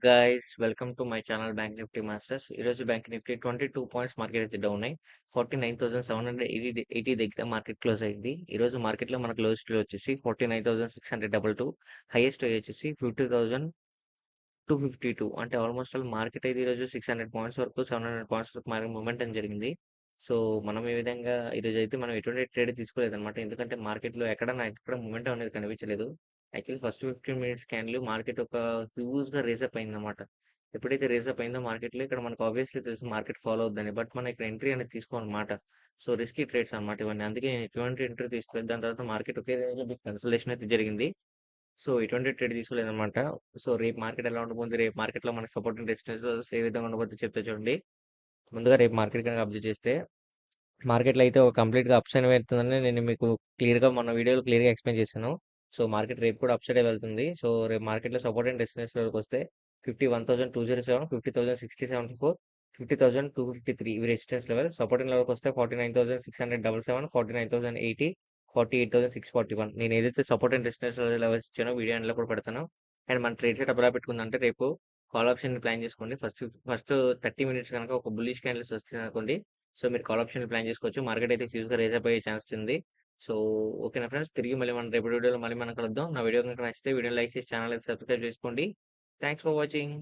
Guys welcome to my channel bank Nifty masters. ఈరోజు bank Nifty 22 points market అయితే down అయ్యి 49,780 దగ్గర market close అయింది. ఈరోజు మార్కెట్లో మనకు లోయెస్ట్ లో వచ్చేసి 49,622, హైయెస్ట్ వచ్చేసి 50,252. అంటే ఆల్మోస్ట్ ఆల్ మార్కెట్ అయితే ఈరోజు 600 పాయింట్స్ వరకు 700 పాయింట్స్ వరకు మార్కెట్ మూవ్మెంట్ అని జరిగింది. సో మనం ఈ విధంగా ఈరోజు అయితే మనం ఎటువంటి ట్రేడ్ తీసుకోలేదు అనమాట. ఎందుకంటే మార్కెట్లో ఎక్కడ మూవ్మెంట్ అనేది కనిపించలేదు. Actually first 15 minutes candle market ఒక హ్యూజ్గా రేసప్ అయిందన్నమాట. ఎప్పుడైతే రేసప్ అయిందో మార్కెట్లో ఇక్కడ మనకు ఆబ్వియస్లీ తెలుసు మార్కెట్ ఫాలో అవుద్దని. బట్ మనం ఇక్కడ ఎంట్రీ అనేది తీసుకోమన్నమాట. సో రిస్కీ ట్రేడ్స్ అనమాట ఇవన్నీ. అందుకే నేను ఎటువంటి ఎంట్రీ తీసుకోలేదు. దాని తర్వాత మార్కెట్ ఒకే కన్సల్టేషన్ అయితే జరిగింది. సో ఎటువంటి ట్రేడ్ తీసుకోలేదన్నమాట. సో రేపు మార్కెట్ ఎలా ఉండబోతుంది, రేపు మార్కెట్లో మనకి సపోర్ట్ అండ్ రెసిస్టెన్స్ ఏ విధంగా ఉండబోతుందో చెప్తే చూడండి. ముందుగా రేపు మార్కెట్ కనుక అబ్జర్వ్ చేస్తే మార్కెట్‌లో అయితే ఒక కంప్లీట్‌గా అప్ సైడ్ వెళ్తుందని నేను మీకు క్లియర్‌గా మొన్న వీడియోలో క్లియర్‌గా ఎక్స్‌ప్లెయిన్ చేశాను. సో మార్కెట్ రేపు కూడా అప్ సైడే వెళ్తుంది. సో రేపు మార్కెట్‌లో సపోర్ట్ అండ్ రెసిస్టెన్స్ లెవెల్‌కొస్తే 51,207, 50,064, 50,253 ఇవి రెసిస్టెన్స్ లెవెల్. సపోర్టింగ్ లెవెల్‌కొస్తే 49,677, 49,080, 48,641. నేను ఏదైతే సపోర్ట్ అండ్ రెసిస్టెన్స్ లెవెల్స్ ఇచ్చానో వీడియో ఎండ్‌లో కూడా పెడతాను. అండ్ మన ట్రేడ్ సెటప్ ఎలా పెట్టుకుందంటే రేపు కాల్ ఆప్షన్ ప్లాన్ చేసుకోండి. ఫస్ట్ 30 మినిట్స్ కనుక ఒక బుల్లిష్ క్యాండిల్స్ వచ్చిందనుకోండి. సో మీరు కాల్ ఆప్షన్ ప్లాన్ చేసుకోవచ్చు. మార్కెట్ అయితే హ్యూజ్‌గా రైజ్ అప్ అయ్యే ఛాన్స్ ఉంది. సో ఓకేనా ఫ్రెండ్స్. తిరిగి మళ్ళీ మనం రేపటి వీడియోలో మళ్ళీ మనం కలుద్దాం. నా వీడియో కనుక నచ్చితే వీడియోని లైక్ చేసి ఛానల్ అయితే సబ్స్క్రైబ్ చేసుకోండి. Thanks for watching.